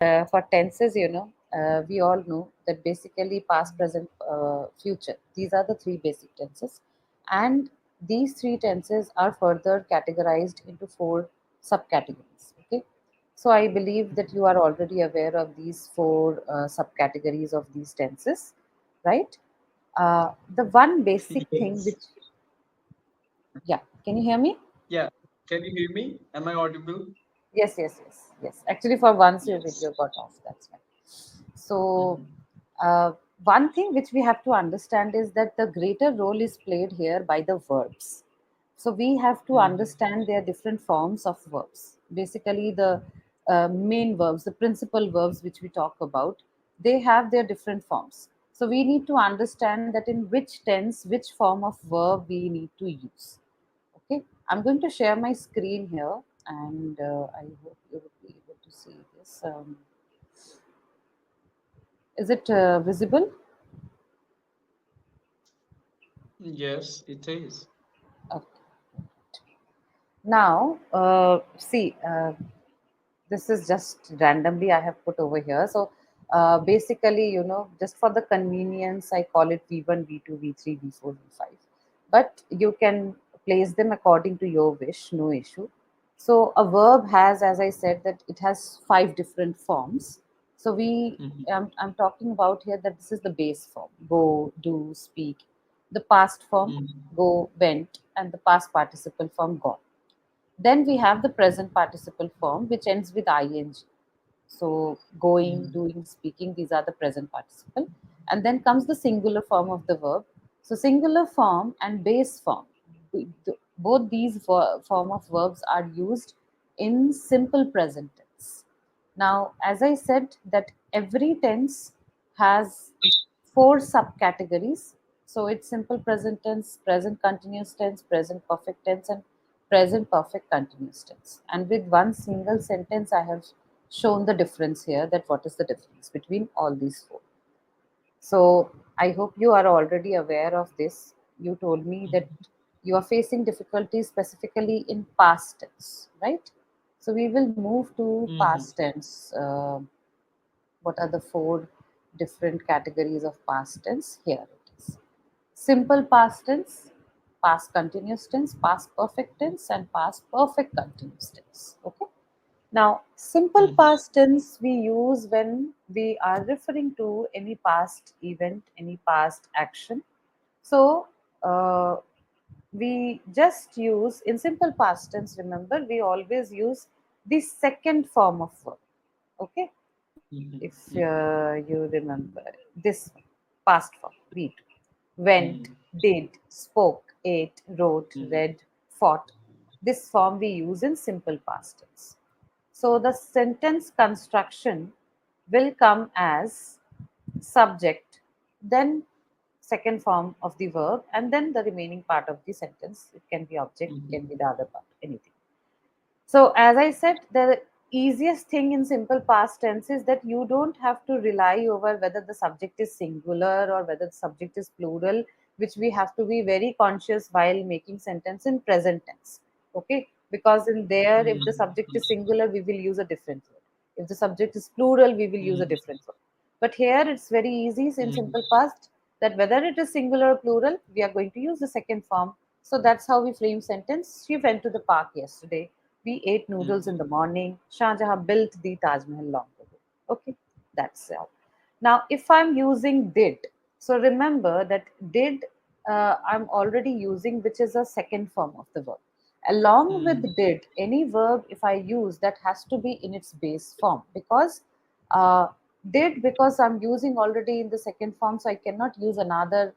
For tenses, we all know that basically past, present, future. These are the three basic tenses, and these three tenses are further categorized into four subcategories. Okay, so I believe that you are already aware of these four subcategories of these tenses, right? The one basic thing Yes. which, yeah, can you hear me? Yeah. Can you hear me? Am I audible? Yes, yes, yes, yes. Actually, for once your Yes. video got off. That's fine. So, Mhm. uh, one thing which we have to understand is that the greater role is played here by the verbs. So, we have to Mhm. understand their different forms of verbs. Basically, the main verbs, the principal verbs which we talk about, they have their different forms. So, we need to understand that in which tense, which form of verb we need to use. Okay, I'm going to share my screen here, and I hope you will be able to see this. Is it visible? Yes, it is. Okay. Now, see, this is just randomly I have put over here. So, basically, just for the convenience, I call it V1, V2, V3, V4, V5. But you can place them according to your wish, no issue. So, a verb has, as I said, that it has five different forms. So, Mhm. I'm talking about here that this is the base form: go, do, speak. The past form: Mhm. go, went, and the past participle form: gone. Then we have the present participle form, which ends with ing. So going, Mhm. doing, speaking, these are the present participle. And then comes the singular form of the verb. So singular form and base form, both these form of verbs are used in simple present tense. Now, as I said, that every tense has four subcategories. So it's simple present tense, present continuous tense, present perfect tense, and present perfect continuous tense. And with one single sentence, I have shown the difference here, that what is the difference between all these four. So I hope you are already aware of this. You told me that you are facing difficulties specifically in past tense, right? So we will move to Mhm. past tense. What are the four different categories of past tense? Here it is: simple past tense, past continuous tense, past perfect tense, and past perfect continuous tense. Okay. Now, simple Mhm. past tense we use when we are referring to any past event, any past action. So, we just use in simple past tense, remember, we always use the second form of verb. Okay, Mhm. if Mhm. you remember this one, past form, read, went, Mhm. did, spoke, ate, wrote, Mhm. read, fought. This form we use in simple past tense. So the sentence construction will come as subject, then second form of the verb, and then the remaining part of the sentence. It can be object, it can be Mhm. the other part, anything. So, as I said, the easiest thing in simple past tense is that you don't have to rely over whether the subject is singular or whether the subject is plural, which we have to be very conscious while making sentence in present tense. Okay, because in there, if the subject is singular, we will use a different word. If the subject is plural, we will use a Mhm. different word. But here, it's very easy in Mhm. simple past that whether it is singular or plural, we are going to use the second form. So that's how we frame sentence. She went to the park yesterday. We ate noodles in the Mhm. morning. Shah Jahan built the Taj Mahal long ago. Okay, that's all. Now, if I'm using did, so remember that did I'm already using, which is a second form of the verb. Along with Mhm. did, any verb if I use, that has to be in its base form, because uh, did, because I'm using already in the second form, so I cannot use another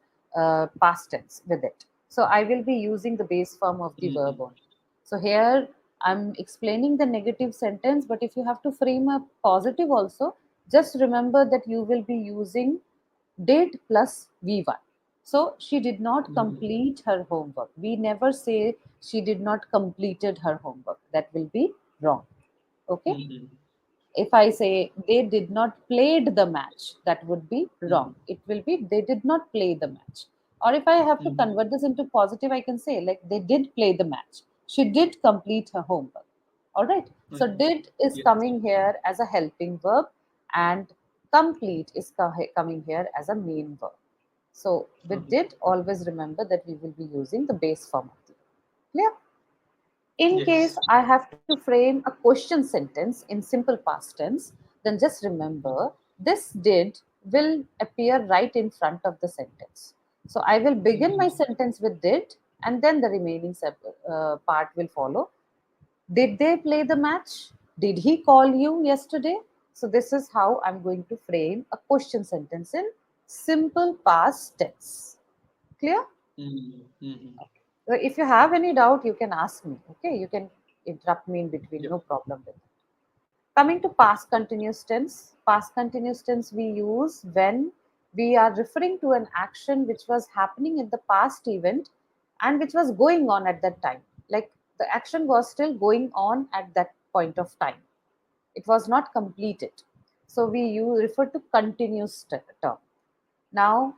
past tense with it. So I will be using the base form of the verb Mhm. only. So here I'm explaining the negative sentence, but if you have to frame a positive also, just remember that you will be using did plus V1. So she did not Mhm. complete her homework. We never say she did not completed her homework. That will be wrong. Okay. Mhm. If I say they did not played the match, that would be wrong. Mhm. It will be they did not play the match. Or if I have to Mhm. convert this into positive, I can say like they did play the match. She did complete her homework. All right. So Mhm. did is Yes. coming here as a helping verb, and complete is coming here as a main verb. So with Mhm. did, always remember that we will be using the base form of the verb. Clear? In case Yes. I have to frame a question sentence in simple past tense, then just remember this did will appear right in front of the sentence. So I will begin my Mhm. sentence with did, and then the remaining part will follow. Did they play the match? Did he call you yesterday? So this is how I'm going to frame a question sentence in simple past tense. Clear? Mhm. Mhm. So if you have any doubt, you can ask me. Okay, you can interrupt me in between. Yep. No problem with it. Coming to past continuous tense, past continuous tense we use when we are referring to an action which was happening in the past event and which was going on at that time. Like the action was still going on at that point of time. It was not completed. So we refer to continuous term. Now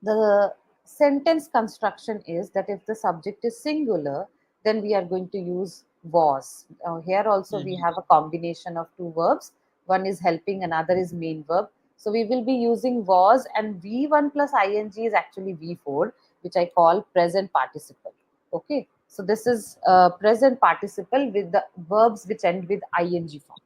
the sentence construction is that if the subject is singular, then we are going to use was. Here also we Mhm. have a combination of two verbs. One is helping, another is main verb. So we will be using was, and V1 plus ing is actually V4, which I call present participle. Okay. So this is present participle with the verbs which end with ing form.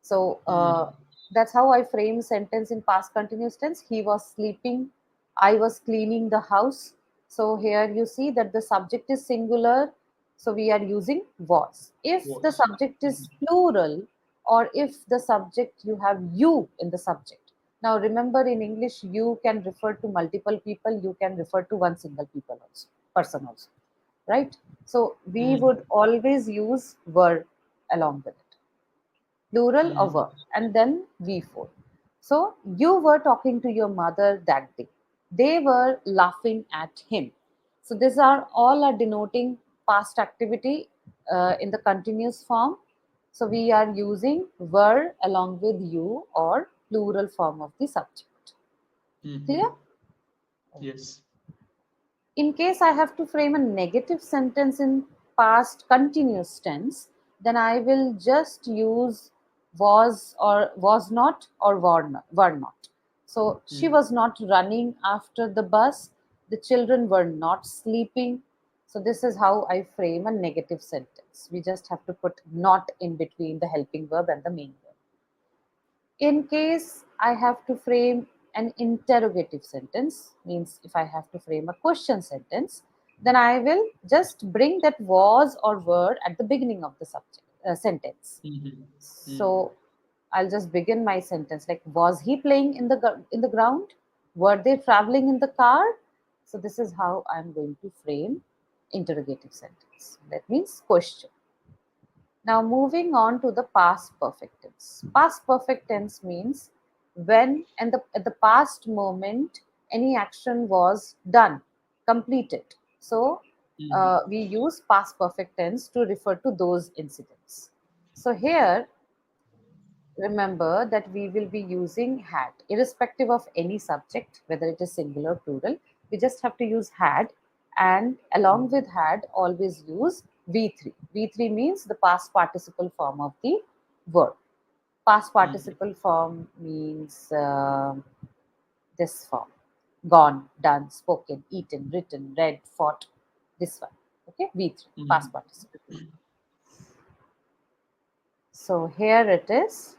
So Mhm. that's how I frame sentence in past continuous tense. He was sleeping. I was cleaning the house. So here you see that the subject is singular. So we are using was. If the Was. subject is Mhm. plural, or if the subject you have you in the subject. Now remember in English you can refer to multiple people. You can refer to one single people also, person also, right? So we Mhm. would always use were along with it, plural or Mhm. verb, and then V4. So you were talking to your mother that day. They were laughing at him. So these are all are denoting past activity in the continuous form. So we are using were along with you or plural form of the subject. Clear? Mhm. Yes. In case I have to frame a negative sentence in past continuous tense, then I will just use was or was not or were not. So she Mhm. was not running after the bus. The children were not sleeping. So this is how I frame a negative sentence. We just have to put not in between the helping verb and the main verb. In case I have to frame an interrogative sentence, means if I have to frame a question sentence, then I will just bring that was or were at the beginning of the subject sentence. Mhm. Mhm. So I'll just begin my sentence like, was he playing in the in the ground? Were they traveling in the car? So this is how I'm going to frame interrogative sentence. That means question. Now, moving on to the past perfect tense. Past perfect tense means when and at the past moment any action was done, completed. So, Mhm. we use past perfect tense to refer to those incidents. So, here remember that we will be using had irrespective of any subject whether it is singular or plural. We just have to use had, and along with had always use v3. V3 means the past participle form of the verb. Past Mhm. participle form means this form: gone, done, spoken, eaten, written, read, fought. This one. Okay, v3 past Mhm. participle. So here it is.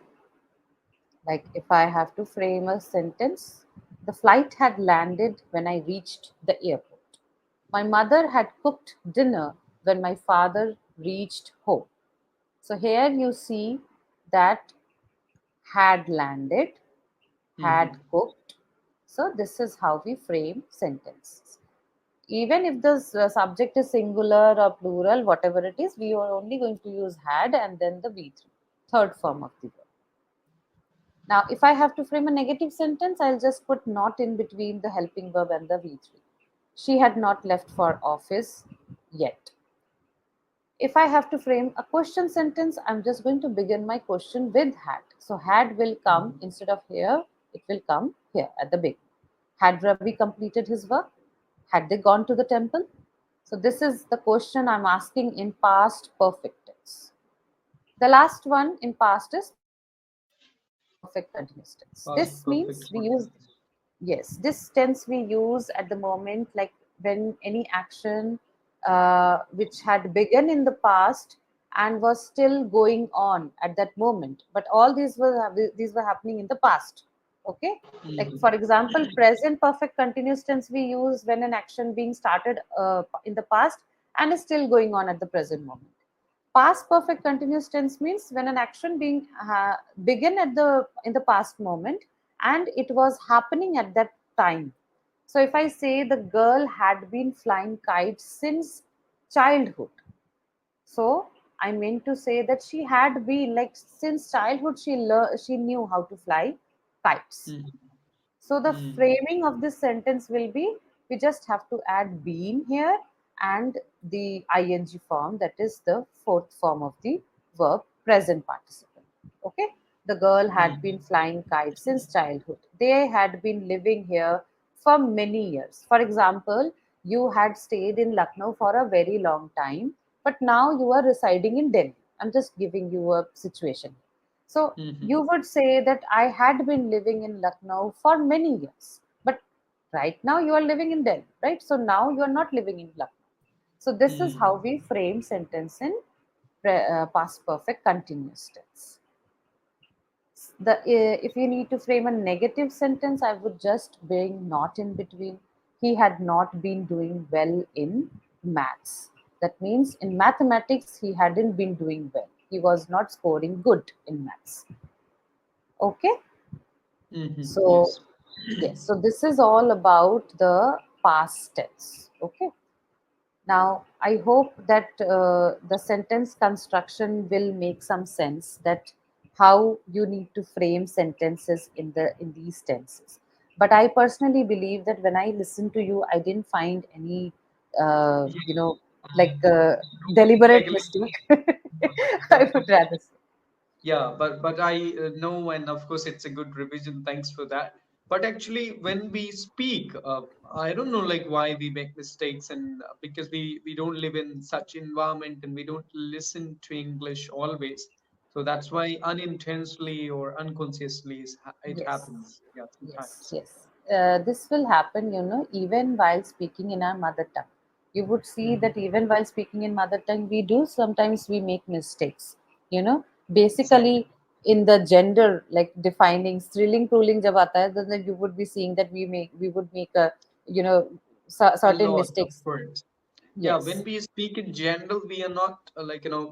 Like if I have to frame a sentence, the flight had landed when I reached the airport. My mother had cooked dinner when my father reached home. So here you see that had landed, had Mhm. cooked. So this is how we frame sentences. Even if the subject is singular or plural, whatever it is, we are only going to use had and then the V3, third form of the verb. Now, if I have to frame a negative sentence, I'll just put not in between the helping verb and the V3. She had not left for office yet. If I have to frame a question sentence, I'm just going to begin my question with had. So, had will come Mhm. instead of here, it will come here at the beginning. Had Ravi completed his work? Had they gone to the temple? So, this is the question I'm asking in past perfect tense. The last one in past is past perfect continuous tense. This Past means we perfect use, continuous. yes, this tense we use at the moment, like when any action which had begun in the past and was still going on at that moment, but all these were happening in the past. Okay, like Mm-hmm. for example, present perfect continuous tense we use when an action being started in the past and is still going on at the present moment. Past perfect continuous tense means when an action being begin at the in the past moment and it was happening at that time. So if I say the girl had been flying kites since childhood, so I meant to say that she had been, like, since childhood she knew how to fly kites. Mm-hmm. So the Mm-hmm. framing of this sentence will be, we just have to add been here and the ing form, that is the fourth form of the verb present participle. Okay. The girl had been flying kites since childhood. They had been living here for many years. For example, you had stayed in Lucknow for a very long time, but now you are residing in Delhi. I'm just giving you a situation. So Mm-hmm. you would say that I had been living in Lucknow for many years, but right now you are living in Delhi, right? So now you are not living in Lucknow. So this is how we frame sentence in past perfect continuous tense. If you need to frame a negative sentence, I would just bring not in between. He had not been doing well in maths. That means in mathematics he hadn't been doing well. He was not scoring good in maths. Okay. Mm-hmm. So, Yes. yes, so this is all about the past tense. Okay. Now, I hope that the sentence construction will make some sense, that how you need to frame sentences in these tenses. But I personally believe that when I listened to you, I didn't find any, uh, Yeah. you know, like Um, deliberate Regularly. mistake. I But would rather say. yeah, but I know, and of course it's a good revision. Thanks for that. But actually, when we speak, I don't know like why we make mistakes, and because we don't live in such environment and we don't listen to English always. So that's why unintentionally or unconsciously it Yes. happens. Yeah, Yes, sometimes. yes. This will happen, even while speaking in our mother tongue. You would see Mhm. that even while speaking in mother tongue, we do sometimes we make mistakes. You know, Exactly. basically in the gender, like defining thrilling, pruling jab aata hai, then you would be seeing that we would make a, you know, A certain lot, of mistakes. course. Yeah, when Yes. we speak in general, we are not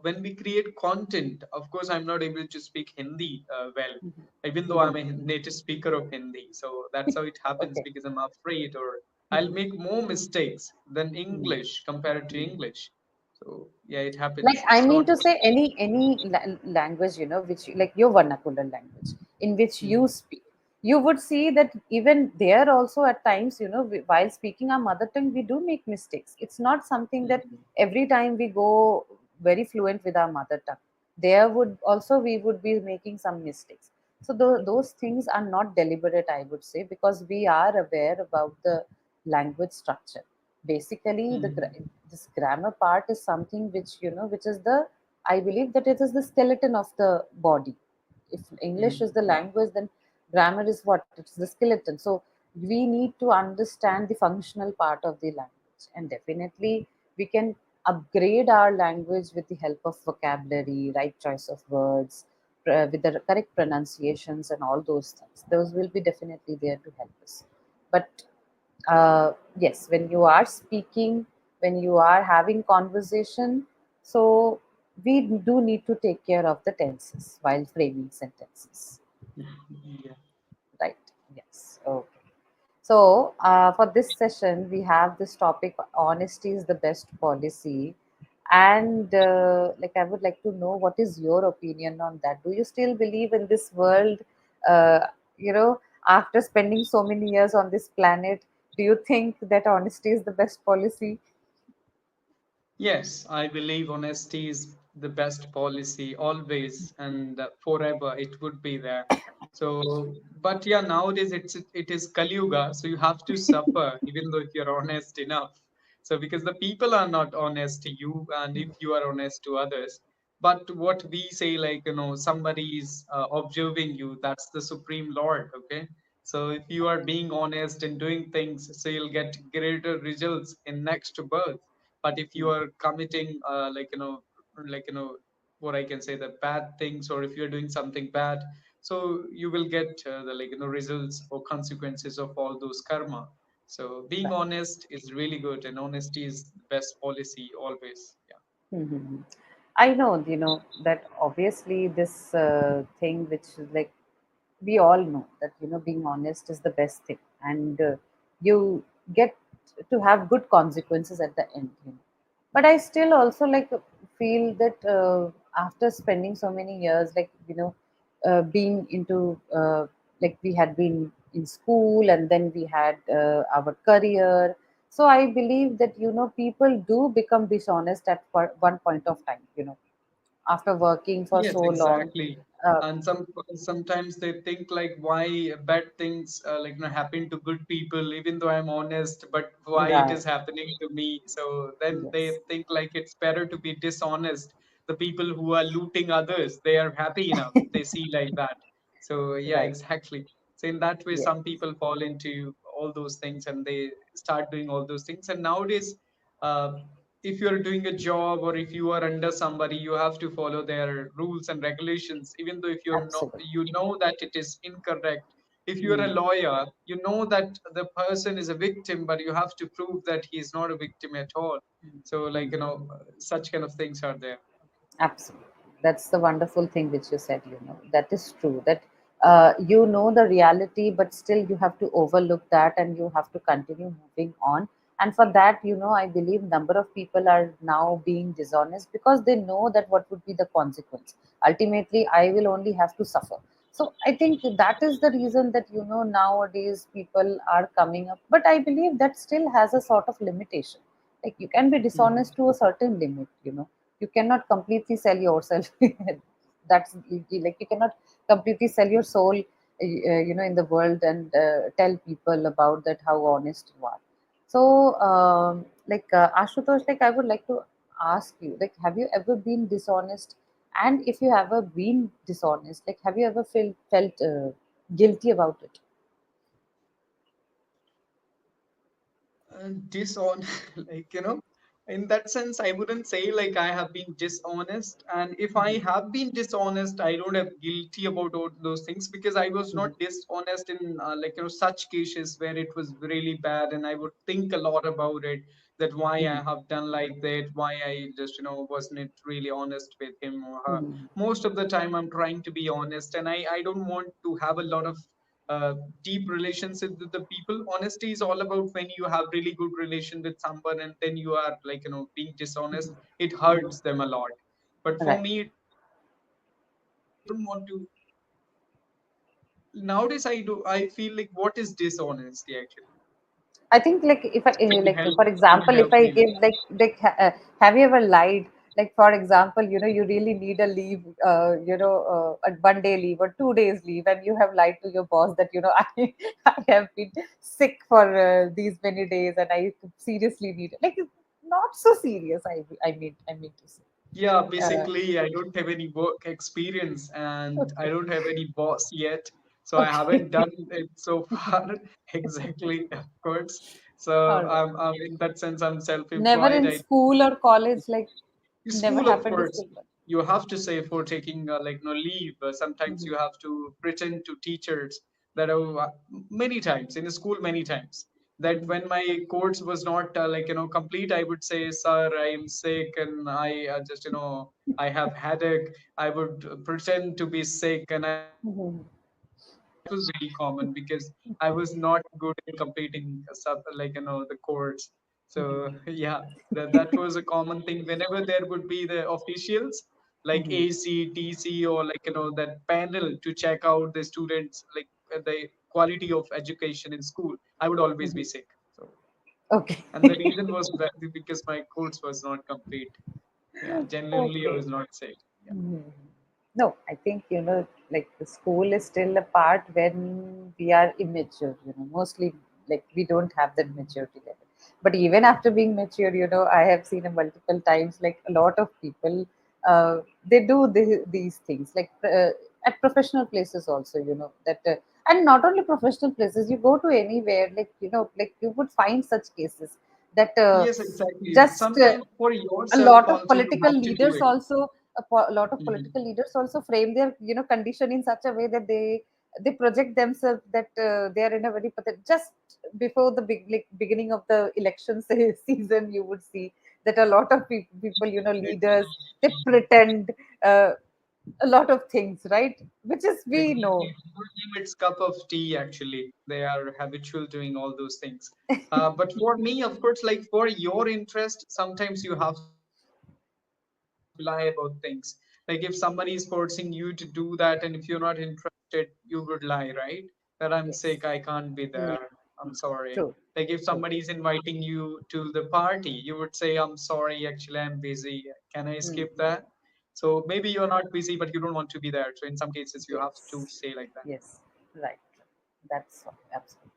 when we create content. Of course, I'm not able to speak Hindi well, Mhm. even though I'm Mhm. a native speaker of Hindi. So that's how it happens Okay. because I'm afraid, or I'll Mhm. make more mistakes than Mhm. English compared to Mhm. English. So yeah, it Like, happens. I It's mean not. to say, any language, which like your vernacular language in which you Mhm. speak, you would see that even there also at times, while speaking our mother tongue, we do make mistakes. It's not something that Mhm. every time we go very fluent with our mother tongue. There would also we would be making some mistakes. So those things are not deliberate, I would say, because we are aware about the language structure. Basically, Mhm. this grammar part is something which is the, I believe that it is the skeleton of the body. If English is Mhm. the language, then grammar is what? It's the skeleton. So we need to understand the functional part of the language, and definitely we can upgrade our language with the help of vocabulary, right choice of words, with the correct pronunciations, and all those things. Those will be definitely there to help us. But yes, when you are speaking, when you are having conversation, so we do need to take care of the tenses while framing sentences, Yeah. right? Yes. Okay. So for this session we have this topic, honesty is the best policy. And like, I would like to know what is your opinion on that. Do you still believe in this world, uh, you know after spending so many years on this planet? Do you think that honesty is the best policy? Yes, I believe honesty is the best policy always and forever. It would be there. So, but yeah, nowadays it is Kali Yuga, so you have to suffer even though if you're honest enough. So because the people are not honest to you, and if you are honest to others, but what we say, like, somebody is observing you, that's the supreme lord. Okay, so if you are being honest and doing things, so you'll get greater results in next birth. But if you are committing like, what I can say, the bad things, or if you're doing something bad, so you will get the, like, results or consequences of all those karma. So being Right. honest is really good, and honesty is the best policy always. Yeah. Mm-hmm. I know, that obviously this thing, which is like, we all know that, being honest is the best thing, and you get to have good consequences at the end. But I still also like feel that after spending so many years, like, being into like, we had been in school, and then we had our career. So I believe that, people do become dishonest at one point of time, after working for Yes, so long. exactly. uh, And sometimes they think like, why bad things like, happen to good people, even though I'm honest, but why it right. is happening to me? So then they Yes. think like it's better to be dishonest. The people who are looting others, they are happy enough. They see like that. So yeah, Right. exactly. So in that way, some Yes. people fall into all those things and they start doing all those things. And nowadays, uh, if you're doing a job or if you are under somebody, you have to follow their rules and regulations, even though if you're not, Absolutely. you know that it is incorrect. If you're a Mm. lawyer, you know that the person is a victim, but you have to prove that he is not a victim at all. So like, Mm. such kind of things are there. Absolutely. That's the wonderful thing which you said, that is true. That the reality, but still you have to overlook that, and you have to continue moving on. And for that, I believe number of people are now being dishonest because they know that what would be the consequence. Ultimately, I will only have to suffer. So I think that is the reason that, nowadays people are coming up. But I believe that still has a sort of limitation. Like, you can be Mhm. dishonest to a certain limit. You cannot completely sell yourself. That's like, you cannot completely sell your soul, in the world, and tell people about that how honest you are. So like, Ashutosh, like, I would like to ask you, like, have you ever been dishonest? And if you have ever been dishonest, like, have you ever felt guilty about it? Dishonest, like, in that sense, I wouldn't say like I have been dishonest. And if I Mhm. have been dishonest, I don't have guilty about all those things, because I was not Mhm. dishonest in like, such cases where it was really bad, and I would think a lot about it, that why I Mhm. have done like that, why I just, wasn't really honest with him or her. Mhm. Most of the time I'm trying to be honest, and I don't want to have a lot of uh, deep relationship with the people. Honesty is all about when you have really good relation with someone and then you are like, being dishonest, it Mhm. hurts them a lot. But for Right. me, it doesn't hurt me because I don't want to. Nowadays, I feel like, what is dishonesty actually? I think, like, if I like, for Can you example, if help I me with give, have you ever lied? Like, for example, you really need a leave, a 1 day leave or 2 days leave, and you have lied to your boss that, I have been sick for these many days, and I seriously need it. Like, it's not so serious. I mean to say. Yeah, Uh, basically, I don't have any work experience and I okay. don't have any boss yet. So I Okay. haven't done it so far. Exactly, of course. All So right. I'm in that sense, I'm Never self-employed. in I school or college, like, never school, of happened to course, school. you have to say for taking like, no leave. Sometimes Mm-hmm. you have to pretend to teachers that many times in school, many times, that Mm-hmm. when my course was not like, complete, I would say, sir, I am sick and I just, I have headache. I would pretend to be sick and I would come to school. So that was very common because I was not good in completing like, the course. So yeah, that was a common thing whenever there would be the officials like Mm-hmm. AC, TC, or like, that panel to check out the students, like the quality of education in school. I would always Mm-hmm. be sick. So, Okay. and the reason was because my course was not complete. Yeah, genuinely I Okay. was not sick. Yeah. Mhm. No, I think, like, the school is still a part when we are immature, mostly, like, we don't have that maturity level. But even after being mature, I have seen a multiple times, like, a lot of people they do these things, like at professional places also, that and not only professional places, you go to anywhere, like like you would find such cases that Yes, exactly. just Sometimes for a yourself lot of also you political have to do leaders it. also a lot of Mhm. political leaders also frame their condition in such a way that they project themselves that they are in a very just before the beginning of the election season, you would see that a lot of people, leaders, they pretend uh, a lot of things, right, which is we Exactly. know. For them, it's cup of tea, actually. They are habitual doing all those things. But for me, of course, like for your interest, sometimes you have to lie about things. Like if somebody is forcing you to do that, and if you're not interested, you would lie, right? That I'm sick, I can't be there. Yes. I'm sorry. Mm, Like if somebody is true, inviting you true. to the party, you would say, I'm sorry, actually, I'm busy. Can I skip that? Mm, So maybe you're not busy, but you don't want to be there. So in some cases, you have to say yes, like that. yes, right. That's what, absolutely.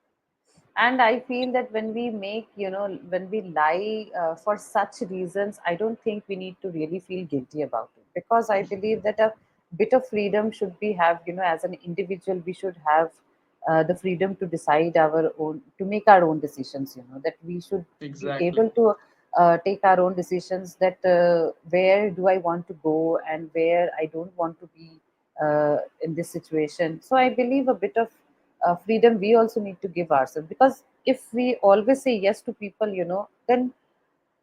And I feel that when we make, when we lie for such reasons, I don't think we need to really feel guilty about it, because I believe that a bit of freedom should be have, as an individual, we should have the freedom to decide our own, to make our own decisions, that we should be Exactly. able to take our own decisions, that where do I want to go and where I don't want to be in this situation. So I believe a bit of freedom we also need to give ourselves, because if we always say yes to people, then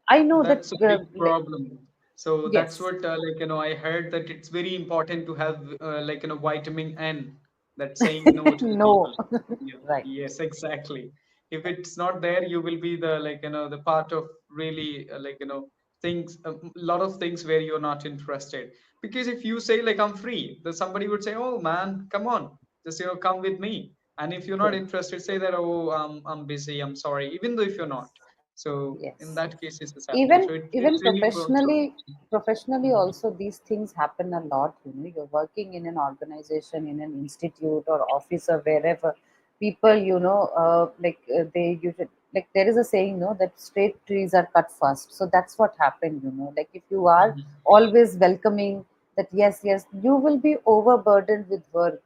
I know that That's a big problem. So that's yes. what, I heard that it's very important to have, vitamin N, that saying no to the No. people. Yeah. Right. Yes, exactly. If it's not there, you will be the, the part of really, things, a lot of things where you're not interested. Because if you say, like, I'm free, then somebody would say, oh man, come on, just, come with me. And if you're not True. interested, say that, oh, I'm busy, I'm sorry, even though if you're not. So in Yes, that yes. case, this is happening. even So it's even really prone to. professionally also, these things happen a lot. You're working in an organization, in an institute or office or wherever. People, they usually, like, there is a saying, no, that straight trees are cut first. So that's what happened. Like, if you are Mhm. always welcoming that, yes, yes, you will be overburdened with work.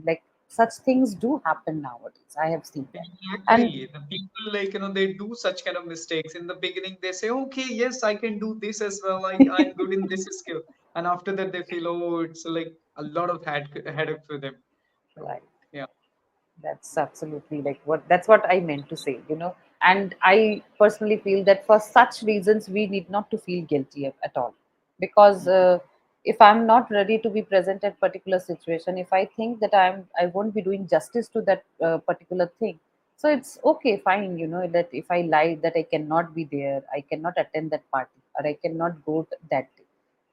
Like, such things do happen nowadays, I have seen that. And Exactly. The people, they do such kind of mistakes. In the beginning, they say, okay, yes, I can do this as well. I'm good in this skill. And after that, they feel, oh, it's like a lot of headache for them. So, right. yeah, That's absolutely like that's what I meant to say. And I personally feel that for such reasons, we need not to feel guilty at all. Because if I'm not ready to be present at particular situation, if I think that I won't be doing justice to that particular thing, so it's okay, fine, that if I lie that I cannot be there, I cannot attend that party, or I cannot go that day.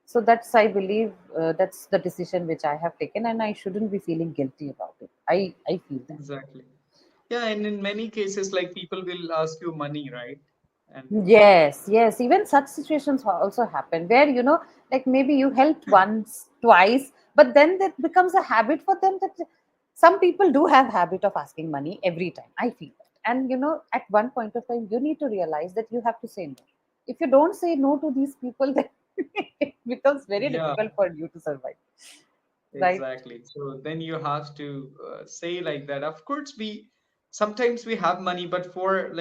So that's, I believe, that's the decision which I have taken, and I shouldn't be feeling guilty about it. I feel that. exactly. Yeah, and in many cases, like people will ask you money, right? And Yes, yes. Even such situations also happen where, like, maybe you helped once, twice, but then that becomes a habit for them, that some people do have habit of asking money every time. I feel that. And, at one point of time, you need to realize that you have to say no. If you don't say no to these people, then it becomes very yeah, difficult for you to survive. Right? exactly. So then you have to say like that. Of course, we sometimes we have money, but for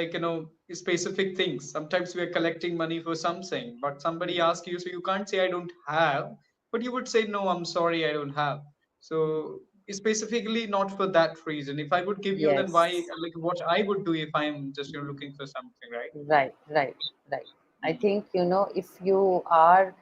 specific things. Sometimes we are collecting money for something, but somebody asks you, so you can't say I don't have, but you would say no, I'm sorry, I don't have. So specifically not for that reason. If I would give you, then why? Yes. Like what I would do if I'm just looking for something, right? Right, right, right. I think, if you are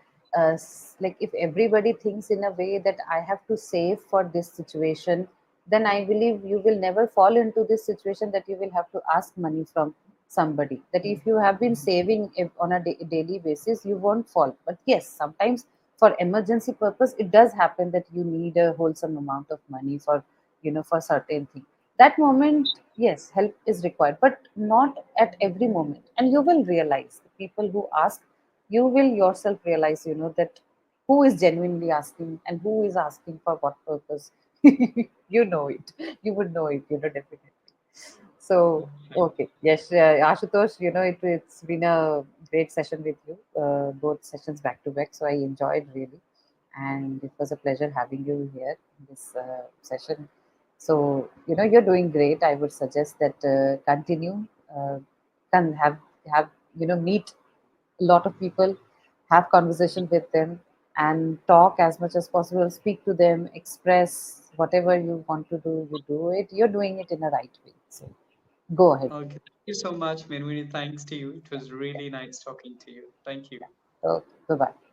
like, if everybody thinks in a way that I have to save for this situation, then I believe you will never fall into this situation that you will have to ask money from somebody. That if you have been saving on a daily basis, you won't fall. But yes, sometimes for emergency purpose, it does happen that you need a wholesome amount of money for, for certain things. That moment, yes, help is required, but not at every moment. And you will realize, the people who ask, you will yourself realize, that who is genuinely asking and who is asking for what purpose. You know it. You would know it, definitely. So, okay. Yes, Ashutosh, it's been a great session with you, both sessions back to back. So I enjoyed really. And it was a pleasure having you here in this session. So, you're doing great. I would suggest that continue, uh, can have, meet a lot of people, have conversation with them, and talk as much as possible. Speak to them, express whatever you want to do. You do it. You're doing it in a right way. So go ahead. Okay. Thank you so much, Madhumita. Thanks to you. It was Yeah. really nice talking to you. Thank you. Okay. Bye bye.